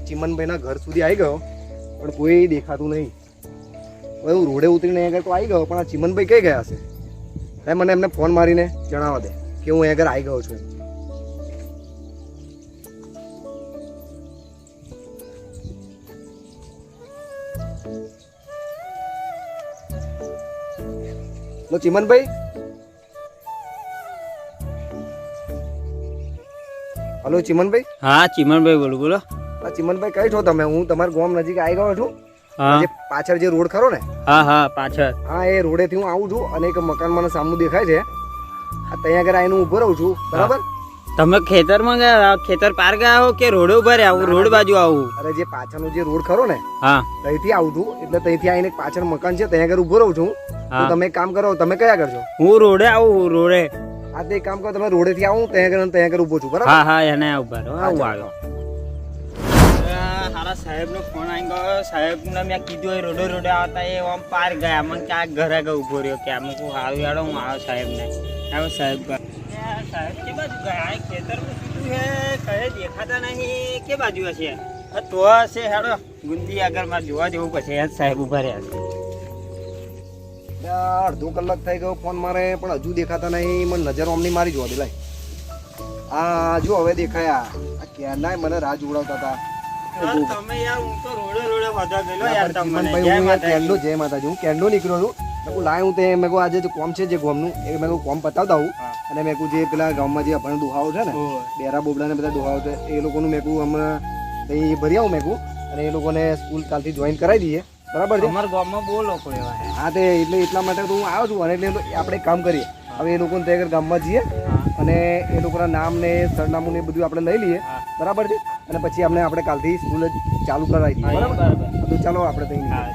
ચિમનભાઈના ઘર સુધી આવી ગયો પણ કોઈ દેખાતું નહીં. હવે હું રોડે ઉતરીને અહીંયા આગળ તો આવી ગયો પણ આ ચિમનભાઈ કઈ ગયા હશે? સાહેબ મને એમને ફોન મારીને જણાવવા દે કે હું અહીંયા આગળ આવી ગયો છું. લો ચિમનભાઈ. હલો ચિમનભાઈ. હા ચિમનભાઈ બોલું, બોલો. હા ચિમનભાઈ કઈ છો તમે? હું તમારા ગામ નજીક આવી ગયો છું. હા પાછળ જે રોડ ખરો ને? હા હા પાછળ. હા એ રોડેથી હું આવું છું અને એક મકાન મને સામું દેખાય છે. આ ત્યાં આગળ આવીને ઊભો રહું છું, બરાબર? તમે ખેતરમાં ગયા, ખેતર પાર ગયા હો કે રોડ ઉપર આવું, રોડ બાજુ આવું? અરે જે પાછળનો જે રોડ ખરો ને હા ત્યાંથી આવું છું, એટલે ત્યાંથી આવીને પાછળ મકાન છે ત્યાં આગળ ઊભો રહું છું. તો તમે એક કામ કરો, તમે કયા કરજો? હું રોડે આવું, રોડે. હા તો એક કામ કરો, તમે રોડે થી આવું ત્યાં આગળ ઊભો છું, બરાબર? હા હા એને ઉભા રહો, આવું આવ્યો. હારા સાહેબ નો ફોન આવી ગયો. સાહેબ ને મેં કીધું એ રોડે રોડે આવતા એ આમ પાર ગયા. મને કે આ ઘરે આગળ ઉભો રહ્યો કે આમ હું હારું યાડો હું આવ્યો સાહેબ ને. આવ્યો સાહેબ સાહેબ કે બાજુ ગયા? ખેતરમાં સીધું છે, કઈ દેખાતા નહીં. કે બાજુ હશે? તો હશે હેડો ગુંદી આગળ માં જોવા જેવું પછી સાહેબ ઉભા રહ્યા છે. અડધો કલાક થઈ ગયો ફોન મારે પણ હજુ દેખાતા નહીં. મને નજર આમની મારી જોવા દે લાય. આ જો હવે દેખાયા. આ ક્યારના મને રાહ જોડાવતા હતા. તમે યાર હું તો રોડે રોડે વધા ગયેલો યાર. તમને જય માતાજી. હું કેન્ડો નીકળ્યો છું. મેં કહું લાય હું તે મેં કહું આજે જે કોમ છે જે ગોમનું એ મેં કહું કોમ પતાવતા હું. અને મેં કહું જે પેલા ગામમાં જે અભણ દુહાવો છે ને બેરા બોબડા ને બધા દુહાવો છે એ લોકોનું મેં કહું હમણાં કંઈ ભરી આવું મેં કહું અને એ લોકોને સ્કૂલ કાલથી જોઈન કરાવી દઈએ, બરાબર છે? અમારા ગામમાં બહુ લોકો એવા છે. હા તે એટલે એટલા માટે તો હું આવ્યો છું. અને એટલે આપણે એક કામ કરીએ, હવે એ લોકોને ત્યાં આગળ ગામમાં જઈએ અને એ લોકોના નામ ને સરનામું ને બધું આપણે લઈ લઈએ, બરાબર છે? અને પછી આપણે કાલથી સ્કૂલ ચાલુ કરાવી દઈએ, બરાબર? તો ચાલો આપણે ત્યાં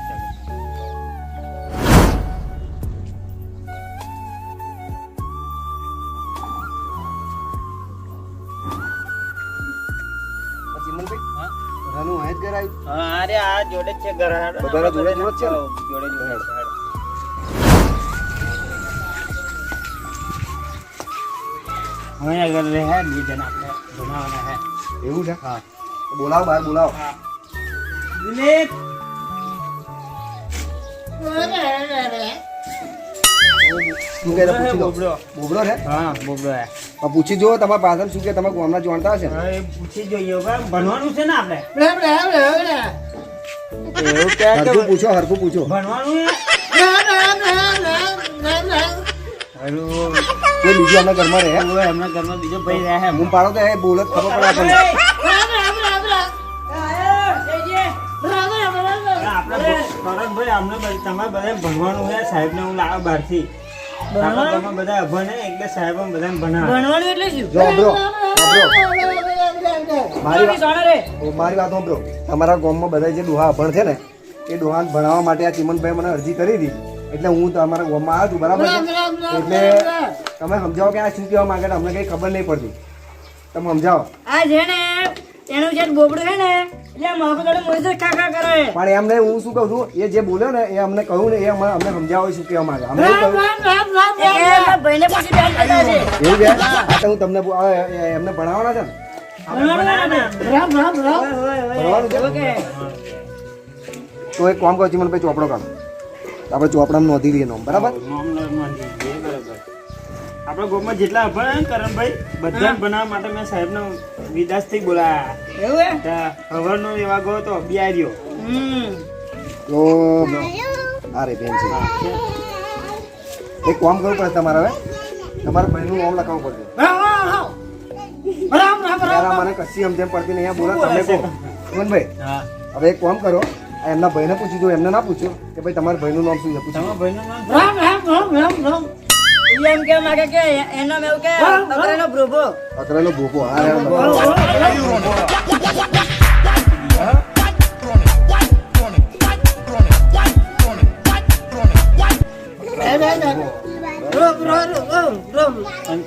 અરે આ જોડે જ છે ઘર. બધાના જોડે જોડે જ છે ને? જોડે જોડે છે. હવે અગર રહે બે જણ આપણે ભણાવવાના હે. એવું છે? હા બોલાવો, બહાર બોલાવો. દિલીપ શું કહે પૂછી દો. બોબડો છે? હા બોબડો હે. પૂછી જો તમારા પાછળ શું કે તમે ગામના જાણતા હશે ને? હવે પૂછી જોઈએ ભણવાનું છે ને આપણે. એવું કે હરખું પૂછો, હરખું પૂછો. ભણવાનું હે. કોઈ બીજું આપણા ઘરમાં રહે? એમના ઘરમાં બીજો ભાઈ રહે. હું પાડો તો એ બોલો ખબર પડે આપણને. તમારે બધા ભણવાનું છે. સાહેબ ને હું લાવ્યો બહારથી. બધા અભણ હે એટલે સાહેબ બધાને ભણાવે. જો બ્રો, મારી વાત સાંભળો. તમારા ગામમાં બધા જે ડોહા અભણ છે ને એ ડોહાને ભણાવવા માટે આ ચિમનભાઈ મને અરજી કરી હતી એટલે હું તમારા ગામમાં આવ્યો છું, બરાબર છે? એટલે તમે સમજાવો કે આ શું કહેવા માંગે છે? અમને કઈ ખબર નહીં પડતી, તમે સમજાવો. આ છે ને એનું જે બોબડું છે ને એટલે માખો મોજે કાકા કરે. પણ એમને હું શું કહું છું, એ જે બોલ્યો ને એ અમને કહ્યું ને એ અમને સમજાવો શું કહેવા માંગે. અમને એવું કહ્યું ભાઈને પછી બેન કરતા છે. એવું છે? આ તો હું તમને એમને ભણાવવાના છે ને? ભણવાનું છે? તો એક કામ કરો ચિમનભાઈ, ચોપડો કાઢો. આપણે ચોપડામાં નોંધી લઈએ નામ, બરાબર? આપણા ગામમાં જેટલા અભણ કરણભાઈ બધા બનાવવા માટે મેં સાહેબને વિદાસથી બોલાયા. હવારનો એવા ગયો તો બિયાર્યો. તો અરે બેન છે એક કામ કરવું પડે તમારે. હવે તમારા ભાઈનું નામ લખાવવું પડશે. મને કશી સમજણ પડતી નહીં. બોલો તમે કહો ચિમનભાઈ. હવે એક કામ કરો, એમના ભાઈને પૂછી દો, એમને ના પૂછો કે ભાઈ તમારા ભાઈનું નામ શું છે? પૂછો. એમ કે માગે કે એનો મેવ કે અકરેનો ભોપો. અકરેનો ભોપો. હા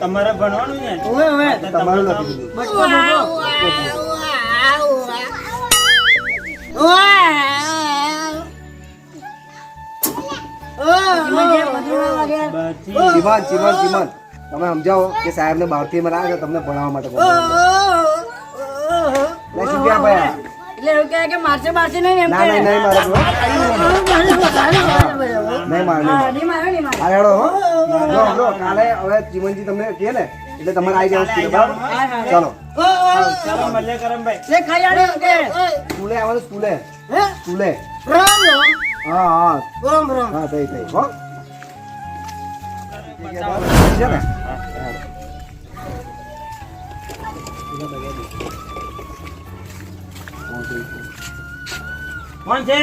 તમારે ભણવાનું ને? તમારું લખી દીધું. ચિમન તમે સમજાવો કે સાહેબ ને બહારથી મને આવે તમને ભણાવવા માટે. શું ક્યાં ભાઈ? એટલે એવું કહે કે મારશે મારશે નહીં એમ ના કહે. નહીં મારે બરો. નહીં મારે હા, નહીં મારે, નહીં મારે. આ હેડો હો બ્રો કાલે હવે ચીમનજી તમને કહે ને એટલે તમારે આવી જવાનું સ્કૂલે, બરાબર ચાલો ચાલો મળીએ કરમભાઈ. લે ખાઈ આડે એમ કહે. સ્કૂલે આવવાનું સ્કૂલે હે? સ્કૂલે રામ રામ. હા રામ રામ. હા થઈ હો છે ને કોણ છે?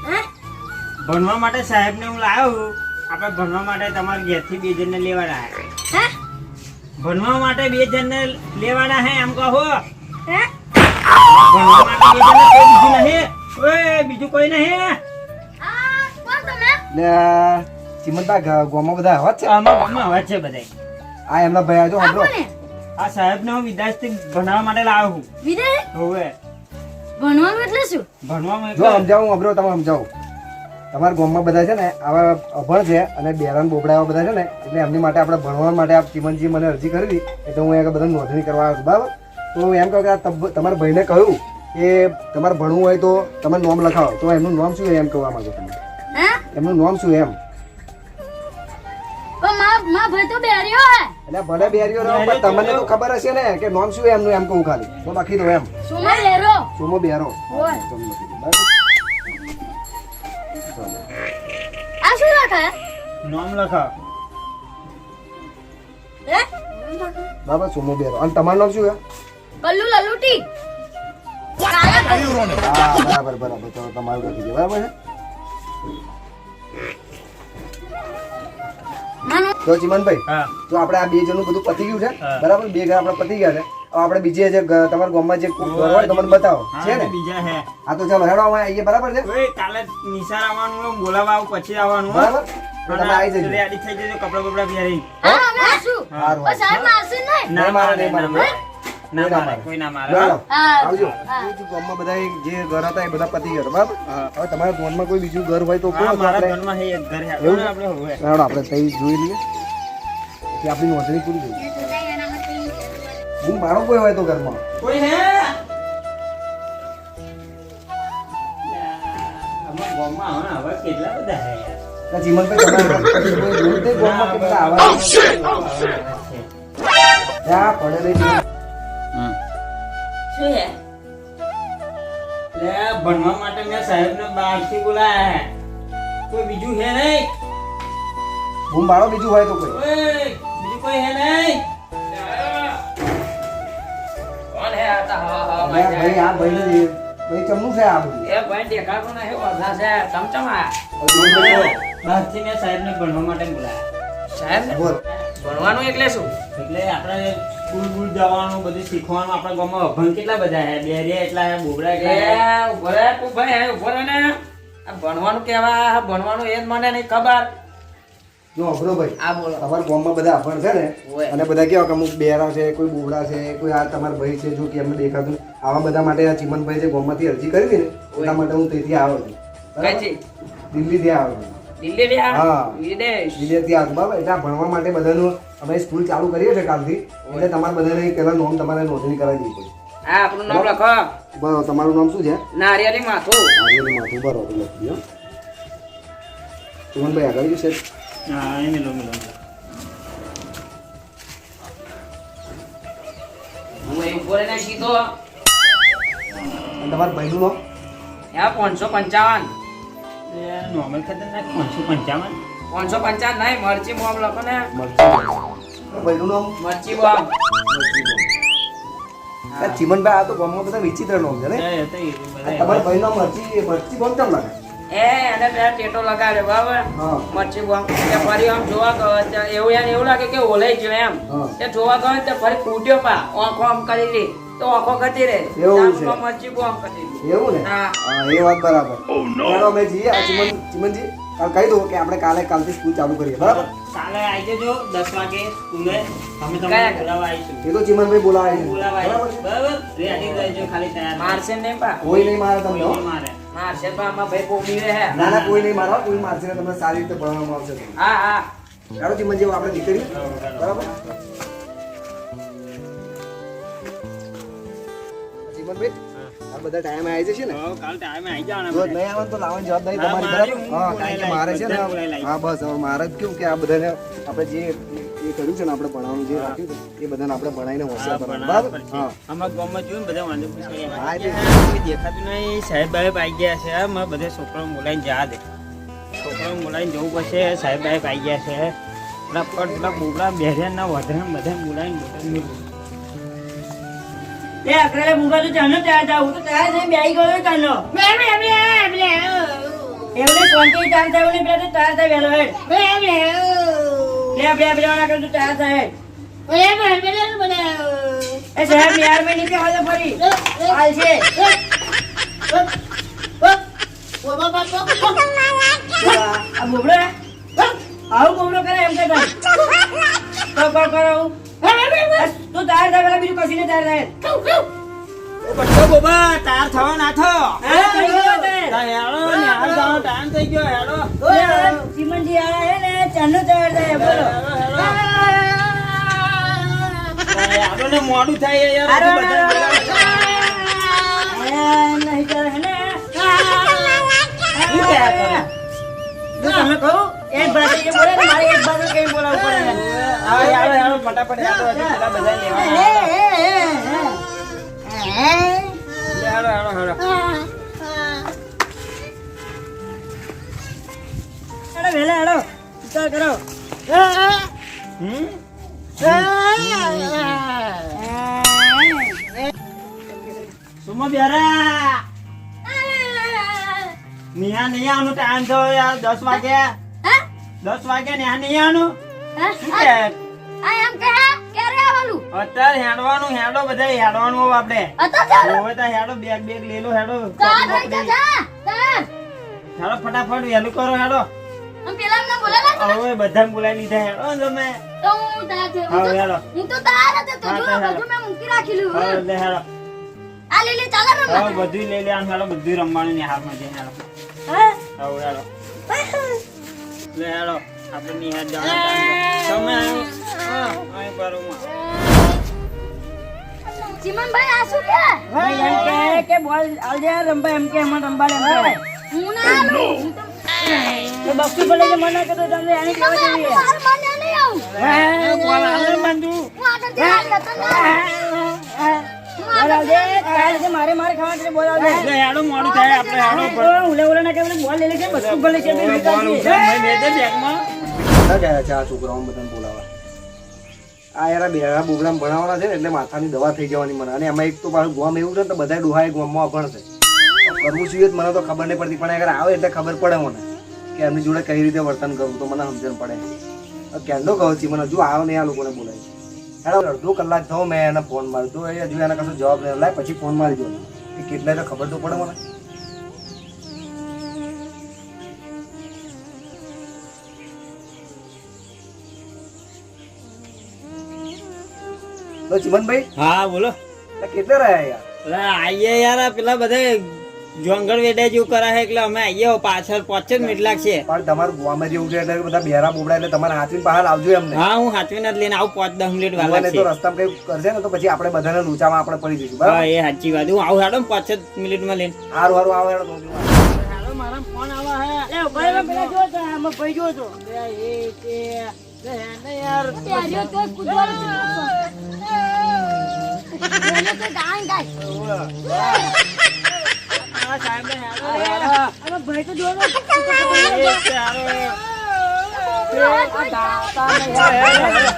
હે? ભણવા માટે સાહેબને હું લાવ્યો. આપણે ભણવા માટે તમારા ઘેરથી 2 જણને લેવાના હે. હે? ભણવા માટે 2 જણને લેવાના હે એમ કહો. હે? ભણવા માટે 2 જણને કોઈ બીજું નહીં. ઓય બીજું કોઈ નહીં. આ કોણ તમે? ને ચીમનતા ગામમાં બધા આવા જ છે આમાં ગામમાં અવાજ છે બધાય. આ એમના ભાઈ આજો આ સાંભળો કોને? આ સાહેબને હું વિદેશથી ભણાવવા માટે લાવ્યો છું. વિજય હોવે ભણવાનું એટલે શું? ભણવામાં જો સમજાવું અબરો તમે સમજાવું તમારા ગામમાં બધા છે ને આવા અભણ છે અને બેરાન બોબડા એવા બધા છે ને એટલે એમની માટે આપણે ભણવા માટે આ ચીમનજી મને અરજી કરી હતી એટલે હું અહીંયા બધા નોંધણી કરવા આવ્યો છું બરાબર તો હું એમ કહું કે આ તમારા ભાઈને કહ્યું કે તમારે ભણવું હોય તો તમે નોમ લખાવો તો એમનું નામ શું એમ કહેવા માંગો તમે હે? એમનું નામ શું એમ પણ માં ભાઈ તો બેર્યો હે. એટલે ભલે બેરીઓ રહો પણ તમને તો ખબર હશે ને કે નામ શું એમનું એમ કહું ખાલી તો બાકી તો એમ સુમા લેરો. સોમો બેરો હોય. તમને નથી ખબર, બરાબર? ચાલો. આ શું લખાય? નામ લખાવ. હે? બરાબર સોમો બેરો અને તમારું નામ શું છે કલ્લુ લલુટી. કાલા કલ્લુ. હા બરાબર બરાબર તો તમારું લખી દે બરાબર છે માનો તો ચીમનભાઈ હા તો આપણે આ 2 જણનું બધું પતી ગયું છે હા. બરાબર 2 ઘર આપણે પતી ગયા છે હવે આપણે બીજે જે તમારા ગામમાં જે કોઈ ઘર હોય તો મને બતાવો છે ને બીજા હે. હા તો ચાલો હેડો અમે આવીએ બરાબર છે ઓય કાલે નિશાળ આવવાનું બોલાવા આવું પછી આવવાનું હો. બરાબર તો તમે આવી જજો રેડી થઈ જજો કપડા બપડા પહેરી. હા અમે આશું. સારું પણ સાહેબ મારશે નહીં. ના નહીં મારે, મારે, નહીં મારે. ના ના મારે, મારે. કોઈ ના મારે. ચાલો હા. આવજો હા. એ જે ગામમાં બધા જે ઘર હતા એ બધા પતી ગયા બરાબર હવે તમારા ગામમાં કોઈ બીજું ઘર હોય તો કહો હા, તો મારા આપણે ઘરમાં હે એક ઘર હે. એવું? આપણે હોવે. હેડો આપણે તઈ જોઈ લઈએ કે આપણી નોંધણી પૂરી થઈ હું મારો કોઈ હોય તો ઘરમાં કોઈ હે? અમારા ગામમાં હવે કેટલા બધા હે યાર. તો ચીમનભાઈ તમારે પછી કોઈ જોયું જ નહીં ગામમાં કે બધા આવા ત્યાં પડે રહી છે. શું હે? લે, ભણવા માટે મેં સાહેબને બહારથી બોલાયા હે. કોઈ બીજું હે નહીં? હું મારો બીજું હોય તો કોઈ ઓય, બીજું કોઈ હે નહીં? કોણ હે આ તો? હા, હા, અરે ભાઈ આ ભાઈ ભાઈ ચમનું છે આ બધું એ ભાઈ દેખાતું નહીં, ઓછા છે. ચમચમા. બહારથી મેં સાહેબને ભણવા માટે બોલાયા. સાહેબ, બોલ ભણવાનું એટલે શું? એટલે આપણે સ્કૂલ બૂલ જવાનું બધું શીખવાનું આપણા ગામમાં અભણ કેટલા બધા હે બેરિયા એટલા હે બોબડા એ એટલા હે. ઉભો રહે તું ભાઈ, ઉભો રહે ને. આ ભણવાનું કેવા, આ ભણવાનું એ જ મને નહીં ખબર. જો અભરો ભાઈ આ બોલો. તમારા ગામમાં બધા અભણ છે ને હોય. અને બધા કેવા કે અમુક બેરા છે કોઈ બોબડા છે કોઈ આ તમારા ભાઈ છે જો કે એમને દેખાતું આવા બધા માટે આ ચીમનભાઈ જે ગામમાંથી અરજી કરી હતી ને એટલા માટે હું તેથી આવ્યો છું બરાબર? કઈથી? દિલ્હીથી આવ્યો છું દિલ્હી રહ્યા? હા. વિદેશ? દિલ્હીથી આવ્યો બરાબર એટલે આ ભણવા માટે બધાનું અમે સ્કૂલ ચાલુ કરીએ છીએ કાલથી એટલે તમારે બધાને પહેલા નોમ તમારે નોંધણી કરાવી દેવી પડે હા, આપણું નામ લખો. બરાબર તમારું નામ શું છે નારિયેળી માથું. આર્યની માથું બરાબર લખી દો ચીમનભાઈ આગળ જશે હા, એ મિલો મિલો. હું એ ઉભો રહીને સીધો. અને તમારા ભાઈનું નામ હા, 555. એ નોર્મલ ખતરનાક 555. 555 નહીં, મરચી બોમ્બ લખો ને. મરચી ભાઈનું નામ મરચી બોમ્બ. આ ચીમનભાઈ આ તો ગામમાં બધા વિચિત્ર નામ છે ને એ તો એ બધા તમારા ભાઈનું નામ મરચી બોમ્બ કેમ લાગે એને બે ટેટો લગાડ્યો બરાબર. હા મરચી બોમ્બ. તે ફરી આમ જોવા ગયો ત્યાં એવું એને એવું લાગે કે ઓલાઈ ગયો એમ. હા. તે જોવા ગયો તે ફરી ફૂટ્યો પા આંખો આમ કરી લી તો આંખો ગતી રહે. એવું છે. આમ મરચી બોમ્બ કરી લી. એવું ને હા. હા એ વાત બરાબર ચાલો અમે જઈએ આ ચીમનજી કાલ કહી દો કે આપણે કાલથી સ્કૂલ ચાલુ કરીએ બરાબર કાલે આવી જજો 10 વાગે સ્કૂલે. અમે તમને કયા? બોલાવવા આવીશું. એ તો ચીમનભાઈ બોલાવે છે બોલાવવા બરાબર આવીશું. છે? બરાબર? રેડી રહેજો ખાલી તૈયાર. મારશે નહીં પા. કોઈ નહીં મારે તમને હો. કોઈ મારે. મારશે તો આમાં ભાઈ પોગી રહે. ના ના કોઈ નહીં મારવા કોઈ મારશે ને તમને સારી રીતે ભણવામાં આવશે હા હા. ચાલો ચીમનજી હવે આપણે નીકળીએ બરાબર ચીમનભાઈ આ બધા ટાઈમે આવી જશે ને કાલ ટાઈમે આવી જવાના જો નહીં આવે તો લાવવાની જવાબદારી તમારી બરાબર હા કારણ કે મારે છે ને હા બસ હવે મારે જ કેવું કે આ બધાને આપણે જે એ કર્યું છે ને આપણે ભણાવવાનું જે રાખ્યું છે એ બધાને આપણે ભણાવીને હોશિયાર કરવાનું બરાબર હા અમારા ગામમાં જોયું ને બધા વાંધો પૂછે હા, એટલે. દેખાતું નહીં સાહેબ બાહેબ આવી ગયા છે મારે બધા છોકરાઓ બોલાવીને જા દે છોકરાઓ બોલાવીને જવું પડશે સાહેબ બાહેબ આવી ગયા છે પેલા પેલા બોબડા બેરિયાના વધરા બધા બોલાવીને એ અકરાલે બુબા તો ચાનો તૈયાર થાવ હું તો તૈયાર થઈને બેહી ગયો ચાનો એમને કોન્ટી ચાલ થાવ ને પેલા તો તૈયાર થાય વેલો હેડ બે ના કર તો તૈયાર થાય એ સાહેબ યાર મે નીચે હાલો ફરી હાલ છે આ બોબડો આવું બોબડો કરે એમ કે તને કરો તું તૈયાર થાય પેલા બીજું કસીને તૈયાર થાય બચ્ચો બોબા તાર થવા ના થો થઈ ગયો તે ટાઈમ થઈ ગયો હેડો ચીમનજી આયા હે ને ચાનો તૈયાર થાય બોલો આપણને મોડું થાય યાર હારો, હજુ બધા હારો, બોલાવે. નહીં કરે હે ને શું કહેયા કરે? જો તમે કહું એક બાજુ એ બોલે ને મારે એક બાજુ કેમ બોલાવવું પડે હા, યાર, યાર, ફટાફટ યાર, હજુ પેલા બધા લેવાના. લે, હેડો, હેડો, હેડો. હેડો વેલા હેડો વિચાર કરો હમ? સુમો બેરા નિહા નહીં આવવાનું ટાઈમ થયો યાર 10 વાગે 10 વાગે નિહા નહીં આવવાનું શું કે અત્યારે હેડવાનું હેડો બધા હેડવાનું હોવ આપણે હોવે તો હેડો બેગ લઈ લો હેડો હેડો ફટાફટ વહેલું કરો હેડો હવે બધા બોલાવી લીધા હેડો તમે હવે હેડો હવે લે હેડો હવે બધું લઈ લે આમ હેડો બધું રમવાનું ને હાથમાં જઈને હેડો હવે હેડો લે હેડો આપણે નિહાર જવાનું તમે અહીં પરોમાં ચીમનભાઈ આ શું કે ભાઈ એમ કે બોલ આવજે રંબા એમ કે એમાં રંબા એમ કે હું ના આલું હું તો તો બક્ષુ બોલે કે મના કરતો તમને આની કેવા જેવી હે માર માન્ય નહીં આવું બોલ આવે બંધુ હું આગળ ધ્યાન લેતો ના બોલાવજે કાલ જે મારે ખાવા કે બોલાવજે લે હેડો મોડું થાય આપણે હેડો ઉલે ના કે બોલ લઈ લે કે બક્ષુ બોલે છે બે બોલ ઉઠાઈ મેં દે બેગમાં બધા ગયા છે આ છોકરાઓને બધાને બોલાવા આ યાર બેરા બોબડામાં ભણાવવાના છે ને એટલે માથાની દવા થઈ જવાની મને અને એમાં એક તો પાછું ગોમ એવું છે ને તો બધા ડોહાએ ગોમમાં ભણશે કરવું જોઈએ મને તો ખબર નહીં પડતી પણ અગર આવે એટલે ખબર પડે મને કે એમની જોડે કઈ રીતે વર્તન કરવું તો મને સમજણ પડે કેન્ડો કહું છું મને હજુ આવે નહીં આ લોકોને બોલાય હેડો અડધો કલાક થયો મેં એને ફોન માર્યો તો એ હજુ એના કશો જવાબ નહીં લાય પછી ફોન મારી દો એ કેટલાય તો ખબર તો પડે મને તો ચિમનભાઈ હા બોલો કેટલે રહ્યા યાર પેલા આઈએ યાર પેલા બધા જોંગળ વેડા જેવું કરાય એટલે અમે આઈએ પાછળ 5 મિનિટ લાગશે પણ તમારું ગોવામાં જેવું છે એટલે બધા બેરા બોબડા એટલે તમારે હાથવીને બહાર આવજો એમને હા હું હાથવીને જ લઈને આવું 5-10 મિનિટ વાર ભગવાને તો લાગશે રસ્તામાં કઈ કરશે ને તો પછી આપણે બધાને લૂંચામાં આપણે પડી જઈશું બરાબર હા એ સાચી વાત હું આવું હેડો 5 મિનિટમાં લઈને હારું હારું આવે હેડો તો હેડો મારા ફોન આવા હે એ ભાઈ પેલા જો તો આમાં ભાઈ જો તો યાર ત્યારે તો કુદવાનું છે મને તો ગાય ગાય આ સાહેબ ને હેડો આમાં ભાઈ તો જો તો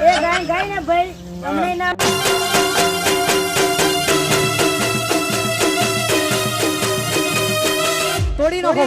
એ ગાય ને ભાઈ અમને ના ફોડી નાખો